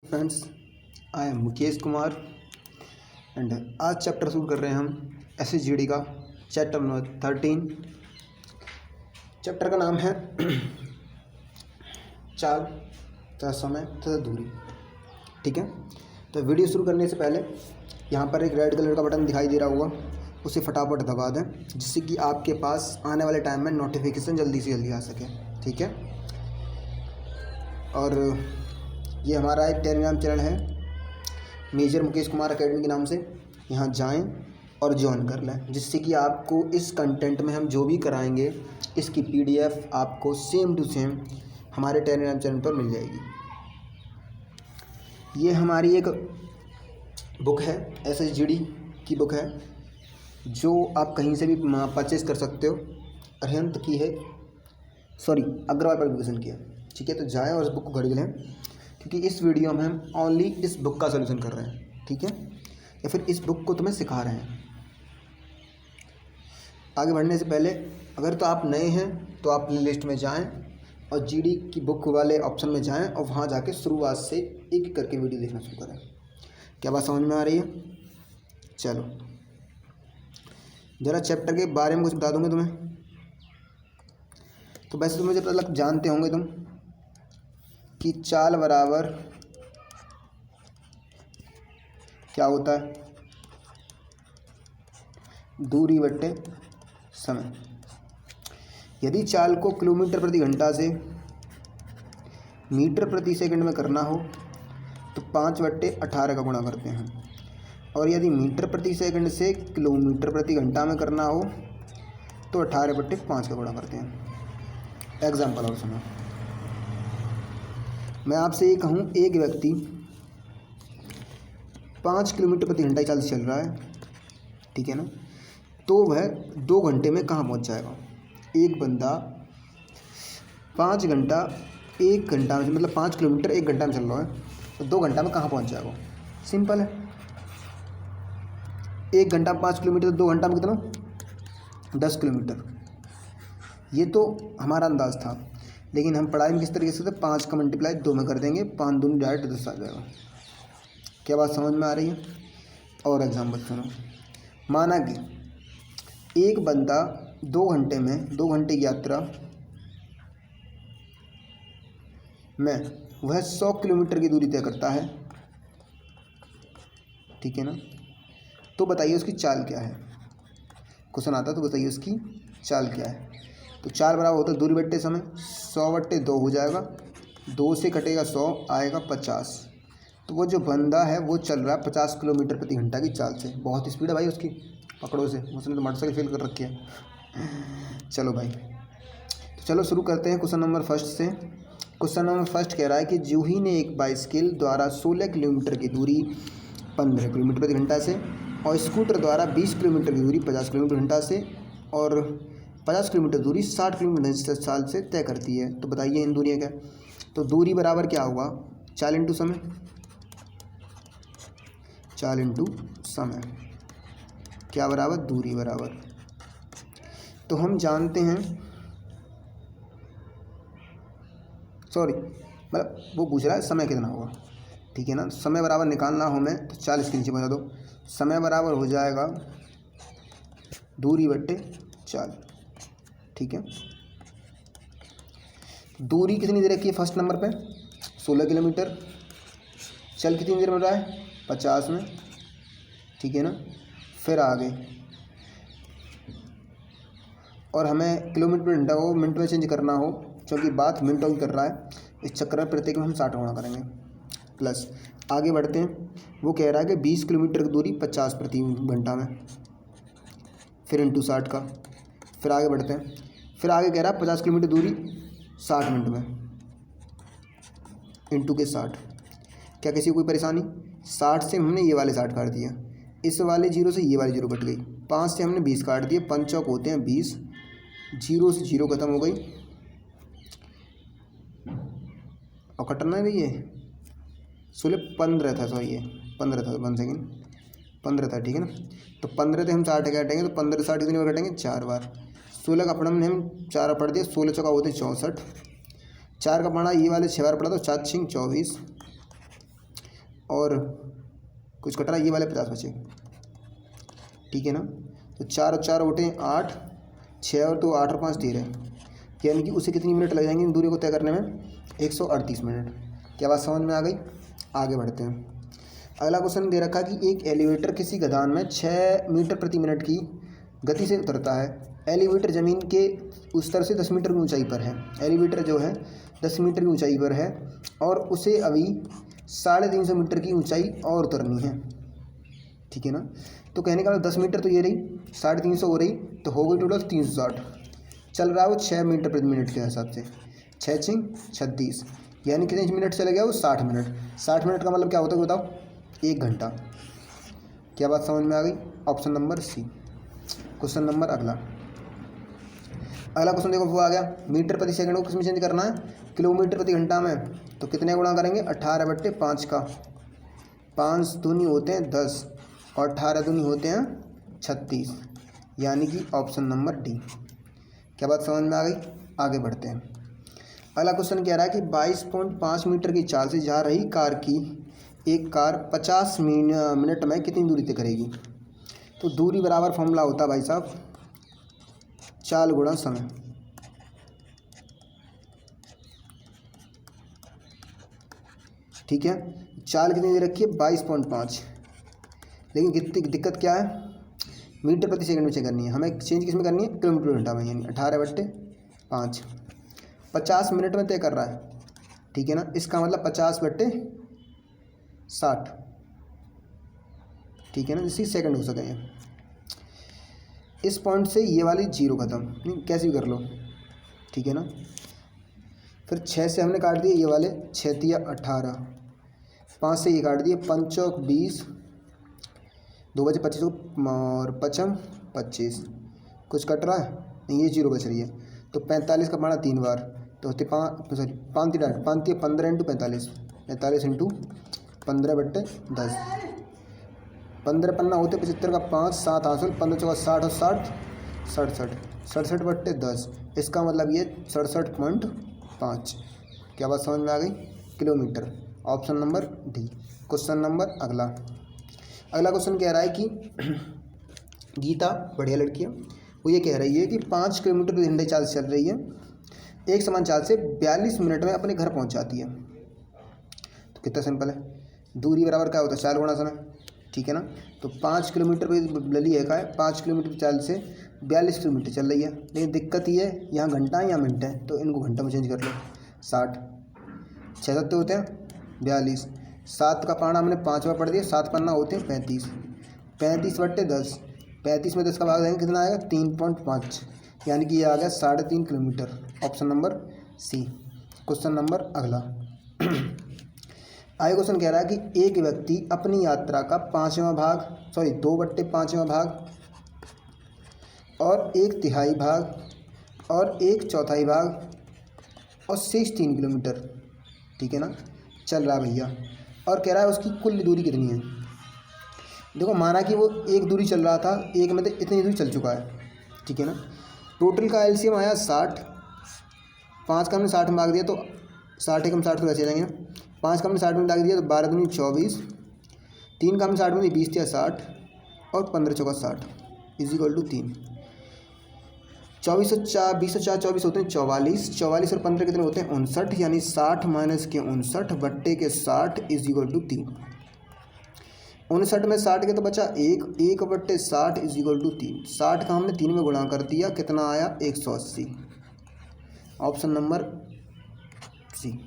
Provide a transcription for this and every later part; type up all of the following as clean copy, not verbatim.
Friends, I am Mukesh Kumar and आज chapter शुरू कर रहे हैं हम SHGD का चैप्टर नंबर 13। चैप्टर का नाम है चाल तथा समय तथा दूरी। ठीक है, तो वीडियो शुरू करने से पहले यहाँ पर एक रेड कलर का बटन दिखाई दे रहा होगा, उसे फटाफट दबा दें जिससे कि आपके पास आने वाले टाइम में नोटिफिकेशन जल्दी से जल्दी आ सके। ठीक है, और ये हमारा एक टेलीग्राम चैनल है मेजर मुकेश कुमार एकेडमी के नाम से। यहाँ जाएं और ज्वाइन कर लें जिससे कि आपको इस कंटेंट में हम जो भी कराएंगे इसकी PDF आपको सेम टू सेम हमारे टेलीग्राम चैनल पर मिल जाएगी। ये हमारी एक बुक है, SHGD की बुक है जो आप कहीं से भी परचेज़ कर सकते हो। अरिहंत की है, सॉरी अग्रवाल पब्लिकेशन की है। ठीक है, तो जाएं और इस बुक को खरीद लें क्योंकि इस वीडियो में हम ओनली इस बुक का सलूशन कर रहे हैं। ठीक है, या फिर इस बुक को तुम्हें सिखा रहे हैं। आगे बढ़ने से पहले अगर तो आप नए हैं तो आप लिस्ट में जाएं और GD की बुक वाले ऑप्शन में जाएं और वहां जाके शुरुआत से एक एक करके वीडियो देखना शुरू करें। क्या बात समझ में आ रही है? चलो ज़रा चैप्टर के बारे में कुछ बता दूँगा तुम्हें। तो वैसे तो मुझे पता लग जानते होंगे तुम कि चाल बराबर क्या होता है, दूरी बट्टे समय। यदि चाल को किलोमीटर प्रति घंटा से मीटर प्रति सेकंड में करना हो तो 5/18 का गुणा करते हैं, और यदि मीटर प्रति सेकंड से किलोमीटर प्रति घंटा में करना हो तो 18/5 का गुणा करते हैं। एग्जाम्पल और सुनो, मैं आपसे ये कहूँ एक व्यक्ति 5 किलोमीटर प्रति घंटा की चाल से चल रहा है, ठीक है ना, तो वह 2 घंटे में कहाँ पहुँच जाएगा? एक बंदा 5 घंटा 1 घंटा में, मतलब 5 किलोमीटर 1 घंटा में चल रहा है तो 2 घंटा में कहाँ पहुँच जाएगा? सिंपल है, 1 घंटा में 5 किलोमीटर, 2 घंटा में कितना? 10 किलोमीटर। ये तो हमारा अंदाज़ था, लेकिन हम पढ़ाई में किस तरीके से 5 का मल्टीप्लाई 2 में कर देंगे, 5 दूनी डायरेक्ट 10 आ जाएगा। क्या बात समझ में आ रही है? और एग्जाम्पल सुनो, माना कि एक बंदा 2 घंटे में 2 घंटे की यात्रा में वह 100 किलोमीटर की दूरी तय करता है। ठीक है ना, तो बताइए उसकी चाल क्या है? क्वेश्चन आता तो बताइए उसकी चाल क्या है। तो चाल बराबर होता है दूरी बट्टे समय, 100/2 हो जाएगा, 2 से कटेगा 100 आएगा 50। तो वो जो बंदा है वो चल रहा है 50 किलोमीटर प्रति घंटा की चाल से। बहुत स्पीड है भाई उसकी, पकड़ो से, उसने तो मोटरसाइकिल फेल कर रखी है। चलो भाई, तो चलो शुरू करते हैं क्वेश्चन नंबर फर्स्ट से। क्वेश्चन नंबर फर्स्ट कह रहा है कि जूही ने एक बाइसिकल द्वारा 16 किलोमीटर की दूरी 15 किलोमीटर प्रति घंटा से और स्कूटर द्वारा 20 किलोमीटर की दूरी 50 किलोमीटर घंटा से और 50 किलोमीटर दूरी 60 किलोमीटर साल से तय करती है। तो बताइए इन दूरियाँ क्या? तो दूरी बराबर क्या हुआ? चाल इंटू समय, चाल इंटू समय क्या बराबर? दूरी बराबर। तो हम जानते हैं, सॉरी मतलब वो पूछ रहा है समय कितना होगा। ठीक है ना, समय बराबर निकालना हो हमें तो 40 के नीचे बता दो। समय बराबर हो जाएगा दूरी बट्टे चाल। ठीक है, दूरी कितनी दे रखी है फर्स्ट नंबर पे? 16 किलोमीटर। चल कितनी देर में रहा है? 50 में। ठीक है ना, फिर आगे और हमें किलोमीटर पर घंटा को मिनट में चेंज करना हो, क्योंकि बात मिनटों की कर रहा है, इस चक्कर में प्रत्येक में हम 60 गुणा करेंगे। प्लस आगे बढ़ते हैं, वो कह रहा है कि 20 किलोमीटर की दूरी 50 प्रति घंटा में, फिर इंटू 60 का। फिर आगे बढ़ते हैं, फिर आगे कह रहा है 50 किलोमीटर दूरी 60 मिनट में, इंटू के 60। क्या किसी को कोई परेशानी? 60 से हमने ये वाले 60 काट दिया, इस वाले 0 से ये वाली 0 कट गई, 5 से हमने 20 काट दिए, 5 चौक होते हैं 20, 0 से 0 खत्म हो गई और कटना नहीं है 16 15 था, सॉरी ये 15 था, 1 सेकेंड 15 था। ठीक है ना, तो 15 से हम 60 काटेंगे तो 15 60 कितनी बार काटेंगे? 4 बार। 16 का पढ़ा हमने 4 पढ़ दिया, 16 चौका होते 64, 4 का पढ़ा ये वाले 6 बार पढ़ा तो 4 6 24, और कुछ कट रहा है, ये वाले 50 बचे, ठीक है ना। तो 4 और 4 उठे 8, 6 और 2 8 और 5 13, यानी कि उसे कितनी मिनट लग जाएंगे इन दूरी को तय करने में? 138 मिनट। क्या बात समझ में आ गई? आगे बढ़ते हैं। अगला क्वेश्चन दे रखा कि एक एलिवेटर किसी गदान में 6 मीटर प्रति मिनट की गति से उतरता है। एलिवेटर ज़मीन के उस स्तर से 10 मीटर की ऊंचाई पर है। एलिवेटर जो है 10 मीटर की ऊंचाई पर है और उसे अभी 350 मीटर की ऊंचाई और उतरनी है, ठीक है ना। तो कहने का 10 मीटर तो ये रही, 350 हो रही, तो हो गई टोटल 360। चल रहा है वो 6 मीटर प्रति मिनट के हिसाब से, 6 छिंग 36, यानी कितने मिनट चले गया वो? 60 मिनट। 60 मिनट का मतलब क्या होता है बताओ? 1 घंटा। क्या बात समझ में आ गई? Option number C. Question number अगला क्वेश्चन देखो, वो आ गया मीटर प्रति सेकंड को किसमें चेंज करना है? किलोमीटर प्रति घंटा में। तो कितने गुणा करेंगे? 18/5 का। 5 दूनी होते हैं 10 और 18 दूनी होते हैं 36, यानी कि ऑप्शन नंबर डी। क्या बात समझ में आ गई? आगे बढ़ते हैं। अगला क्वेश्चन कह रहा है कि 22.5 मीटर की चाल से जा रही एक कार 50 मिनट में कितनी दूरी तय करेगी? तो दूरी बराबर फॉर्मूला होता है भाई साहब, चाल गुणा समय। ठीक है, चाल कितनी दे रखी है? 22.5, लेकिन कितनी दिक्कत क्या है? मीटर प्रति सेकंड में चेंज करनी है हमें। चेंज किस में करनी है? किलोमीटर घंटा में, यानी 18/5। 50 मिनट में तय कर रहा है, ठीक है ना। इसका मतलब 50/60, ठीक है ना, जिससे सेकंड हो सके। इस पॉइंट से ये वाली 0 खत्म, नहीं कैसे भी कर लो, ठीक है ना। फिर 6 से हमने काट दिए ये वाले, 6 तिया 18, 5 से ये काट दिए, 5 चौक 20, 2 बचे 25 और 5 25, कुछ कट रहा है नहीं, ये 0 बच रही है। तो 45 का पढ़ा 3 बार, तो होते 5 तिया 15 इंटू 45, 45 इंटू 15/10, 15 पन्ना होते 75 का 5, 7 हासिल, 15 चौका 60 और 60 67, 67/10। इसका मतलब ये 67.5। क्या बात समझ में आ गई? Kilometre. Option number D. Question number अगला क्वेश्चन कह रहा है कि गीता, बढ़िया लड़की है, वो ये कह रही है कि 5 किलोमीटर प्रति घंटे चाल से चल रही है, एक समान चाल से 42 मिनट में अपने घर पहुंच जाती है। तो कितना सिंपल है, दूरी बराबर क्या होता है? चाल गुणा समय, ठीक है ना। तो 5 किलोमीटर पर लली है का है, 5 किलोमीटर चाल से 42 किलोमीटर चल रही है, लेकिन दिक्कत ये है यहाँ घंटा है यहाँ मिनट है, तो इनको घंटा में चेंज कर लो। 60, 6 सत्ते होते हैं 42, 7 का पाना हमने 5 बार पढ़ दिया, 7 पन्ना होते हैं 35, 35/10, 35 में 10 का भाग देंगे कितना आएगा? 3.5, यानी कि ये आ गया 3.5 kilometre. Option number C. Question number अगला क्वेश्चन कह रहा है कि एक व्यक्ति अपनी यात्रा का 2/5वां भाग और 1/3 भाग और 1/4 भाग और शेष 3 किलोमीटर, ठीक है ना, चल रहा है भैया, और कह रहा है उसकी कुल दूरी कितनी है। देखो, माना कि वो एक दूरी चल रहा था, एक में इतनी दूरी चल चुका है, ठीक है ना। टोटल का एलसीएम आया 60, 5 का हमने 60 में भाग दिया तो 60 एकम 60 तो वैसे जाएंगे, 5 का हमने 60 में भाग दिया तो 12 दूनी 24, 3 का हमने 60 में 20 या 60 और 15 चौका 60 = 3। 24 और 20 और 4 24 होते हैं 44, 44 और 15 कितने होते हैं? 59, यानी 60 माइनस के 59 बट्टे के 60 = 3। 59 में 60 के तो बचा 1/60 = 3। 60 का हमने 3 में गुणा कर दिया, कितना आया? 180। Option number C.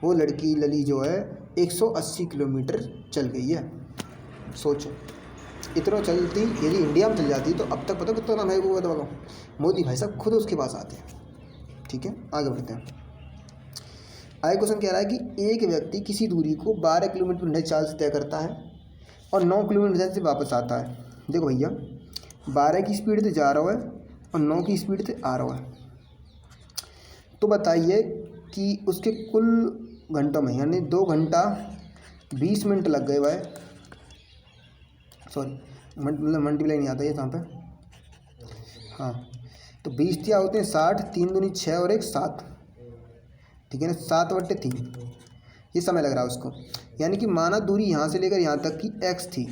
वो लड़की लली जो है 180 किलोमीटर चल गई है। सोचो, इतना चलती यदि इंडिया में चल जाती तो अब तक पता कितना नाम है वो बताओ। मोदी भाई साहब खुद उसके पास आते हैं, ठीक है। आगे बढ़ते हैं। आगे क्वेश्चन कह रहा है कि एक व्यक्ति किसी दूरी को 12 किलोमीटर प्रति चाल से तय करता है और 9 किलोमीटर से वापस आता है। देखो भैया, 12 की स्पीड से जा रहा है और 9 की स्पीड से आ रहा है, तो बताइए कि उसके कुल घंटों में, यानी 2 घंटा 20 मिनट लग गए भाई, सॉरी मतलब मल्टीप्लाई नहीं आता है यहाँ पे, हाँ। तो 20 क्या होते हैं 60, 3 दूनी 6 और 1 7, ठीक है ना, 7/3, ये समय लग रहा है उसको। यानी कि माना दूरी यहाँ से लेकर यहाँ तक की x थी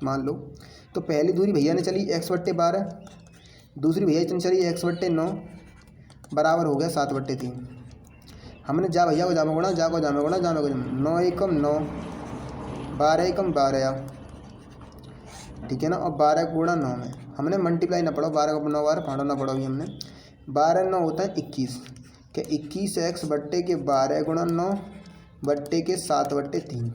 मान लो, तो पहली दूरी भैया ने चली x/12, दूसरी भैया ने चली x/9 बराबर हो गया 7/3। हमने जा भैया को जामा गुणा, जा को जामा गुणा, जामा को 9 एकम 9, 12 एकम 12, ठीक है ना। और 12 गुणा 9 में हमने मल्टीप्लाई ना पढ़ो, 12 को 9 बार फाड़ो ना पढ़ो भी हमने। 12 9 होता है 21, क्या 21x/12 गुणा 9 बट्टे के 7/3।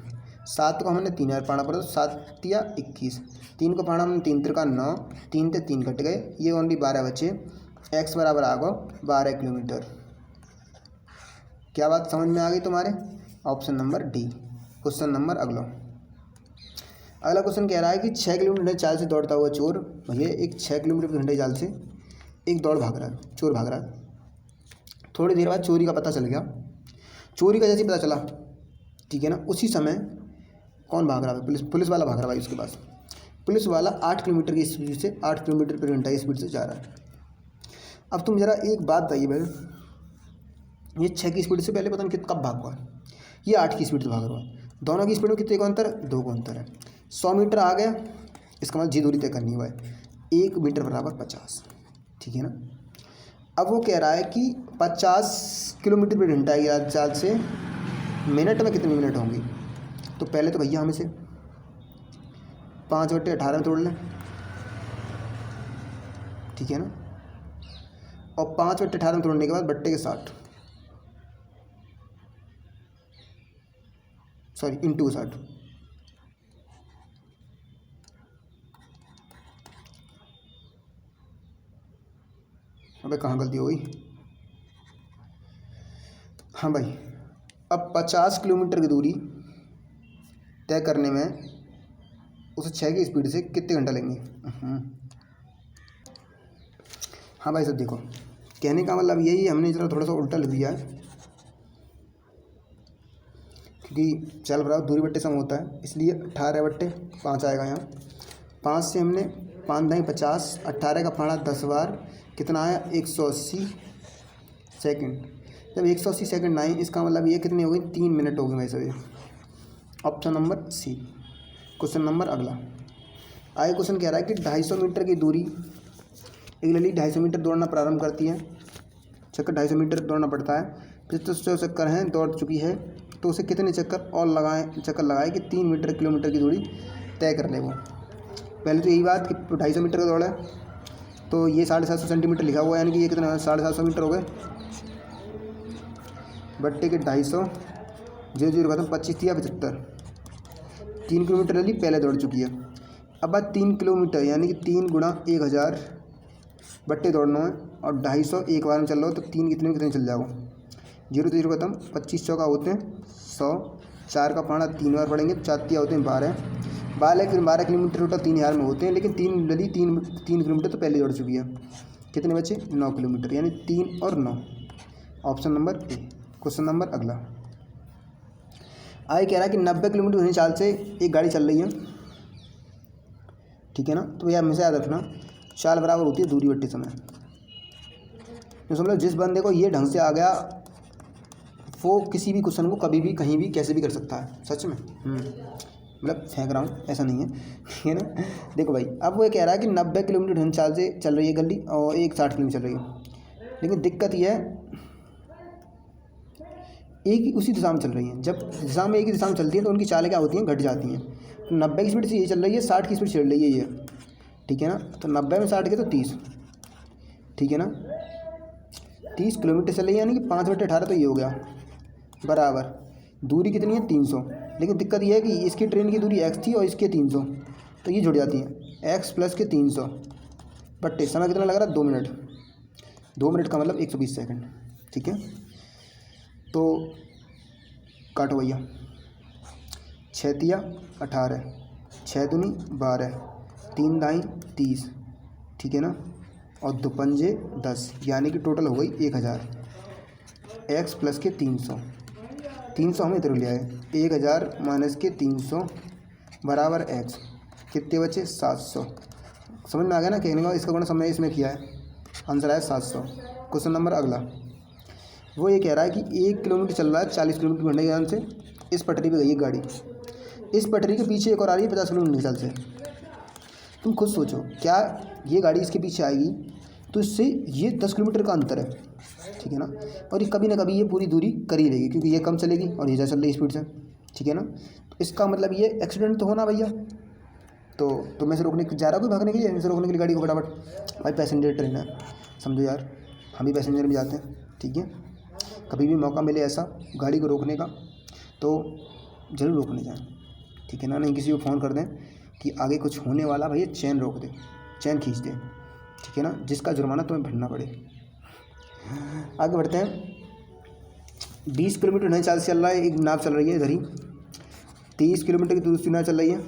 7 को हमने 3 बार पढ़ना पड़ा, तो 7 या 21, 3 को पढ़ा हमने 3 त्रिका 9, 3 से 3 कट गए, ये ओनली 12 बचे। x बराबर आ गो 12 किलोमीटर। क्या बात समझ में आ गई तुम्हारे? Option number D. Question number अगला क्वेश्चन कह रहा है कि 6 किलोमीटर घंटे चाल से दौड़ता हुआ चोर, भैया एक 6 किलोमीटर घंटे चाल से एक दौड़ भाग रहा है, चोर भाग रहा है। थोड़ी देर बाद चोरी का पता चल गया। चोरी का जैसे पता चला, ठीक है ना, उसी समय कौन भाग रहा है? पुलिस वाला भाग रहा है भाई उसके पास। पुलिस वाला 8 किलोमीटर की स्पीड से 8 किलोमीटर पर घंटा की स्पीड से जा रहा है। अब तुम जरा एक बात बताइए भाई, ये 6 की स्पीड से पहले पता नहीं कब भाग हुआ है, ये 8 की स्पीड से भाग रहा है। दोनों की स्पीड में कितने का अंतर है? 2 का अंतर है। 100 मीटर आ गया, इसका मतलब जी दूरी तय करनी हुआ है। 1 मीटर बराबर 50, ठीक है ना। अब वो कह रहा है कि 50 किलोमीटर पर घंटा की चाल से मिनट में कितने मिनट होंगे? तो पहले तो भैया हम इसे 5/18 में तोड़ लें, ठीक है ना। और 5/18 में तोड़ने के बाद बट्टे के 60, सॉरी इंटू 60, अबे कहाँ गलती हो गई? हाँ भाई, अब 50 किलोमीटर की दूरी तय करने में उसे 6 की स्पीड से कितने घंटा लेंगे? हाँ भाई सब देखो, कहने का मतलब यही है, हमने जरा थोड़ा सा उल्टा लिख दिया है, क्योंकि चल बराबर दूरी बट्टे सम होता है, इसलिए 18/5 आएगा यहाँ। 5 से हमने 5 दाई 50, 18 का फाड़ा 10 बार, कितना आया? 180 सेकंड। जब 180 सेकंड आए, इसका मतलब ये कितनी हो गई? 3 मिनट हो गए भाई सभी। Option number C. Question number अगला आगे क्वेश्चन कह रहा है कि 250 मीटर की दूरी एक लड़की 250 मीटर दौड़ना प्रारंभ करती है। चक्कर 250 मीटर दौड़ना पड़ता है, 75 चक्कर हैं, दौड़ चुकी है, तो उसे कितने चक्कर लगाए कि 3 मीटर किलोमीटर की दूरी तय कर ले वो। पहले तो यही बात कि 250 मीटर का दौड़ है, तो ये 750 सेंटीमीटर लिखा हुआ है, यानी कि ये कितना 750 मीटर हो गए बट्टे के 250, 0 खत्म, 25 या 75, 3 किलोमीटर रैली पहले दौड़ चुकी है। अब बात 3 किलोमीटर यानी कि 3 गुणा 1000 बट्टे दौड़ना है, और 250 एक बार में चल रहा हो, तो 3 कितने चल जाओ? 0 तो 0 खत्म, 25 चौका होते हैं 100, 4 का पाना 3 बार पड़ेंगे, 4 होते हैं 12 किलोमीटर टोटल 3000 में होते हैं, लेकिन 3 किलोमीटर तो पहले दौड़ चुकी है। कितने बचे? 9 किलोमीटर, यानी 3 और 9। Option number A. Question number अगला आगे कह रहा है कि 90 किलोमीटर प्रति चाल से एक गाड़ी चल रही है, ठीक है ना। तो भैया हमेशा याद रखना, चाल बराबर होती है दूरी बट्टे समय। तो समझो जिस बंदे को ये ढंग से आ गया, वो किसी भी क्वेश्चन को कभी भी कहीं भी कैसे भी कर सकता है, सच में। मतलब फेंक रहा हूँ, ऐसा नहीं है, ठीक है ना। देखो भाई, अब वो कह रहा है कि 90 किलोमीटर घंटे चाल से चल रही है गाड़ी, और एक 60 किलोमीटर चल रही है, लेकिन दिक्कत ये है एक ही उसी दिशा में चल रही हैं। जब दिशा में एक ही दिशा में चलती हैं तो उनकी चालें क्या होती हैं? घट जाती हैं। तो 90 की स्पीड से ये चल रही है, 60 की स्पीड चल रही है ये, ठीक है ना। तो 90 में 60 के तो 30, ठीक है ना। 30 किलोमीटर चल रही है, यानी कि 5/18 तो ये हो गया बराबर। दूरी कितनी है? 300। लेकिन दिक्कत ये है कि इसकी ट्रेन की दूरी x थी और इसके 300, तो ये जुड़ जाती है x प्लस के 300 बट्टे समय कितना लग रहा है? 2 मिनट। 2 मिनट का मतलब 120 सेकंड, ठीक है। तो काटो भैया, 6 तिया 18, 6 दूनी 12, 3 दाई 30, ठीक है ना, और 2 पंजे 10, यानी कि टोटल हो गई 1000। x प्लस के 300 हमें इधर ले आए, 1000 माइनस के 300 बराबर x, कितने बचे? 700। समझ में आ गया ना कहने का? इसका गुणा समय इसमें किया है, आंसर आया 700। क्वेश्चन नंबर अगला वो ये कह रहा है कि 1 किलोमीटर चल रहा है 40 किलोमीटर घंटे के आराम से, इस पटरी पे गई है गाड़ी, इस पटरी के पीछे एक और आ रही है 50 किलोमीटर की चाल से। तुम खुद सोचो, क्या ये गाड़ी इसके पीछे आएगी तो इससे ये 10 किलोमीटर का अंतर है, ठीक है ना, और ये कभी ना कभी ये पूरी दूरी कर ही लेगी, क्योंकि ये कम चलेगी और ये ज़्यादा चल रही स्पीड से, ठीक है ना। तो इसका मतलब ये एक्सीडेंट तो होना भैया। तो मैं से रोकने जा रहा हूँ भागने के लिए, मैं से रोकने के लिए गाड़ी को फटाफट। भाई पैसेंजर ट्रेन है, समझो यार, हम भी पैसेंजर में जाते हैं, ठीक है। कभी भी मौका मिले ऐसा गाड़ी को रोकने का तो ज़रूर रोकने जाएं, ठीक है ना। नहीं किसी को फ़ोन कर दें कि आगे कुछ होने वाला, भैया चैन रोक दे, चैन खींच दे, ठीक है ना, जिसका जुर्माना तुम्हें भरना पड़े। आगे बढ़ते हैं। 20 किलोमीटर नहीं चाल से चल रहा है, एक नाव चल रही है इधर ही, 30 किलोमीटर की दूसरी नाव चल रही है,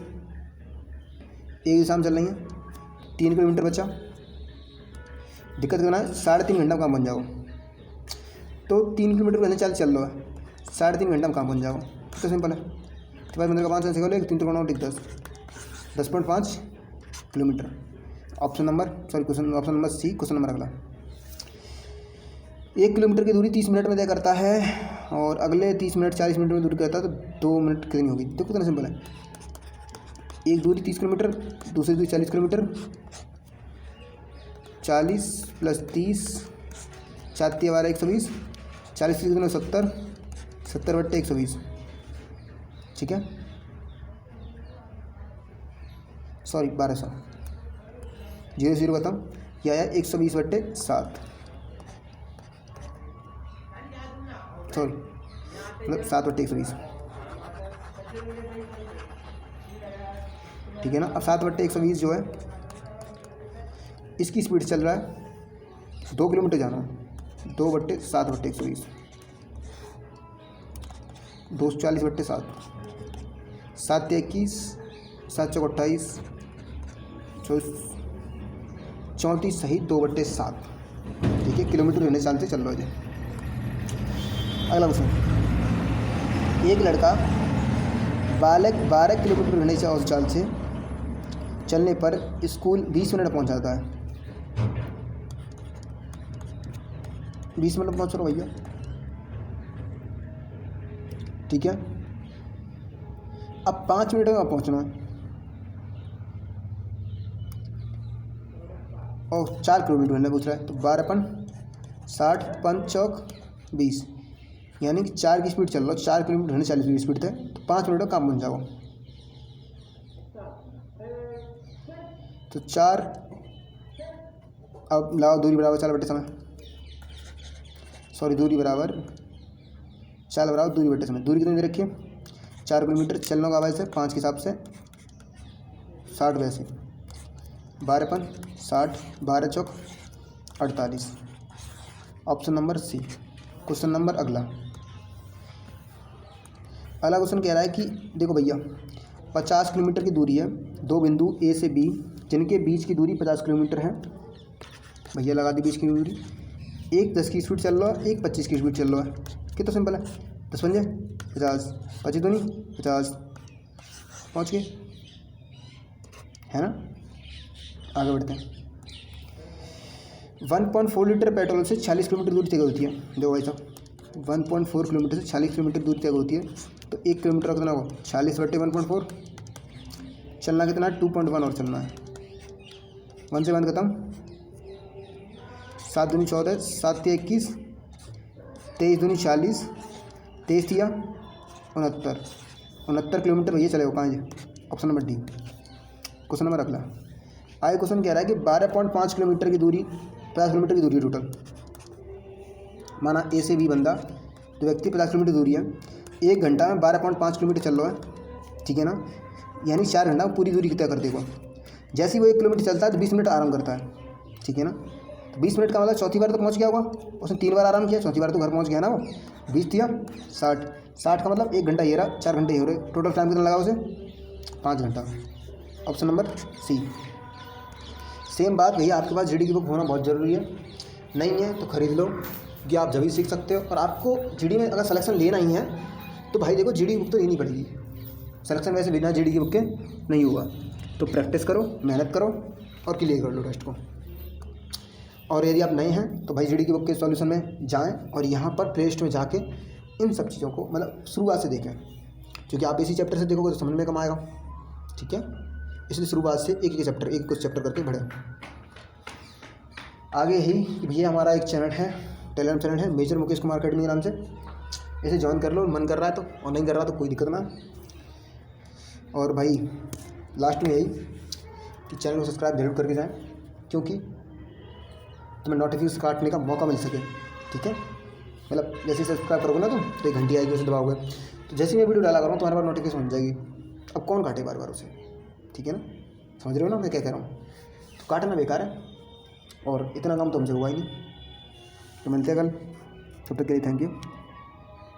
एक दिशा में चल रही है, 3 किलोमीटर बचा। दिक्कत करना है 3.5 घंटा में काम बन जाओ, तो 3 किलोमीटर पहले चल रहा है, 3.5 घंटा में काम बन जाओ, तो सिंपल है। तो भाई मंदिर का 5 से खोलो, 3 3 टिक 10.5 kilometre. Option number C, question number अगला। 1 किलोमीटर की दूरी 30 मिनट में तय करता है और अगले 30 मिनट 40 मिनट में दूरी करता है, तो 2 मिनट कितनी होगी? देखो कितना सिंपल है, एक दूरी 30 किलोमीटर, दूसरी दूरी 40 किलोमीटर, 40 + 30, 4 × 12 120, 40 × 3 70, 70/120, ठीक है, सॉरी 1200, 0 0 खत्म, यह आया 120/7, सॉरी मतलब 7/120, ठीक है ना। अब 7/120 जो है इसकी स्पीड चल रहा है 2 किलोमीटर जाना, 2/7/120, 240/7, 7 × 21, 7 × 28, 34 सही 2/7, ठीक है, किलोमीटर होने चाल से चल रहा है। अगला क्वेश्चन, एक लड़का 12 किलोमीटर होने चाल से चलने पर स्कूल 20 मिनट पहुंच जाता है, 20 मिनट पहुंच रहा भैया, ठीक है। अब 5 मिनट में पहुंचना है और 4 किलोमीटर मैंने पूछ रहा है, तो 12/60, 5 चौक 20, यानी कि 4 की स्पीड चल रहा है, 4 किलोमीटर होने 40 की स्पीड थे, तो 5 मिनट का काम बन जाओ। तो 4, अब लाओ दूरी बराबर 4 बटे समय, सॉरी दूरी बराबर 4 बराबर दूरी बटे समय, दूरी कितनी दे रखी है 4 किलोमीटर, चलना होगा वैसे 5 के हिसाब से 60 वैसे, 12/60, 12 चौक 48, option number C. Question number अगला क्वेश्चन कह रहा है कि देखो भैया 50 किलोमीटर की दूरी है, 2 बिंदु ए से बी जिनके बीच की दूरी 50 किलोमीटर है, भैया लगा दी बीच की दूरी, एक 10 की स्पीड चल रहा है, एक 25 की स्पीड चल रहा है, कितना सिंपल है, 10 पंजे 50, 25 दूनी 50, पहुँच गए, है ना। आगे बढ़ते हैं। 1.4 लीटर पेट्रोल से 40 किलोमीटर दूरी तय होती है, देखो भाई साहब 1.4 किलोमीटर से 40 किलोमीटर दूरी तय होती है, तो 1 किलोमीटर कितना हो 40/1.4, चलना कितना है 2.1 और चलना है, 1 से 1 खत्म, 7 दूनी 14, 7 × 21, 23 दूनी 40, 23 थिया 69 किलोमीटर भैया चलेगा कहाँ है, option number D. Question number अगला आगे क्वेश्चन कह रहा है कि 12.5 किलोमीटर की दूरी 50 किलोमीटर की दूरी है टोटल, माना ए से बी बंदा, तो व्यक्ति 50 किलोमीटर दूरी है, 1 घंटा में 12.5 किलोमीटर चल रहा है, ठीक है ना, यानी 4 घंटा में पूरी दूरी तय कर देगा। जैसे ही वो 1 किलोमीटर चलता है तो 20 मिनट आराम करता है, ठीक है ना, तो 20 मिनट का मतलब चौथी बार तो पहुंच गया होगा, उसने 3 बार आराम किया, चौथी बार तो घर पहुंच गया ना वो, 20 दिया 60 का मतलब 1 घंटा ये रहा, 4 घंटे ये हो रहे, टोटल टाइम कितना लगा उसे 5 घंटा, ऑप्शन नंबर सी। सेम बात भैया आपके पास जीडी की बुक होना बहुत ज़रूरी है, नहीं है तो ख़रीद लो, कि आप जब भी सीख सकते हो। और आपको जीडी में अगर सिलेक्शन लेना ही है तो भाई देखो जीडी की बुक तो लेनी पड़ेगी, सिलेक्शन वैसे बिना जीडी की बुक के नहीं होगा, तो प्रैक्टिस करो, मेहनत करो और क्लियर कर लो टेस्ट को। और यदि आप नए हैं तो भाई जीडी की बुक के सॉल्यूशन में जाएं और यहाँ पर प्ले स्टोर में जाके इन सब चीज़ों को मतलब शुरुआत से देखें, क्योंकि आप इसी चैप्टर से देखोगे तो समझ में कम आएगा। ठीक है, इसलिए शुरुआत से एक कुछ चैप्टर करके बढ़े। आगे ही भैया हमारा एक चैनल है, टेलीग्राम चैनल है, मेजर मुकेश कुमार अकेडमी के नाम से, इसे ज्वाइन कर लो, मन कर रहा है तो, और नहीं कर रहा तो कोई दिक्कत ना। और भाई लास्ट में यही कि चैनल को सब्सक्राइब जरूर करके जाएं, क्योंकि तुम्हें नोटिफिकेशन काटने का मौका मिल सके। ठीक है, मतलब जैसे सब्सक्राइब करोगे ना तुम तो एक घंटी आएगी, उसे दबाओगे तो जैसे मैं वीडियो डाला करूँ तुम्हारे पास नोटिफिकेशन हो जाएगी। अब कौन काटे बार बार उसे, ठीक है ना, समझ रहे हो ना मैं क्या कह रहा हूँ। तो काटना बेकार है और इतना काम तो हमसे हुआ ही नहीं। तो मिलते हैं कल, तब तक के लिए थैंक यू।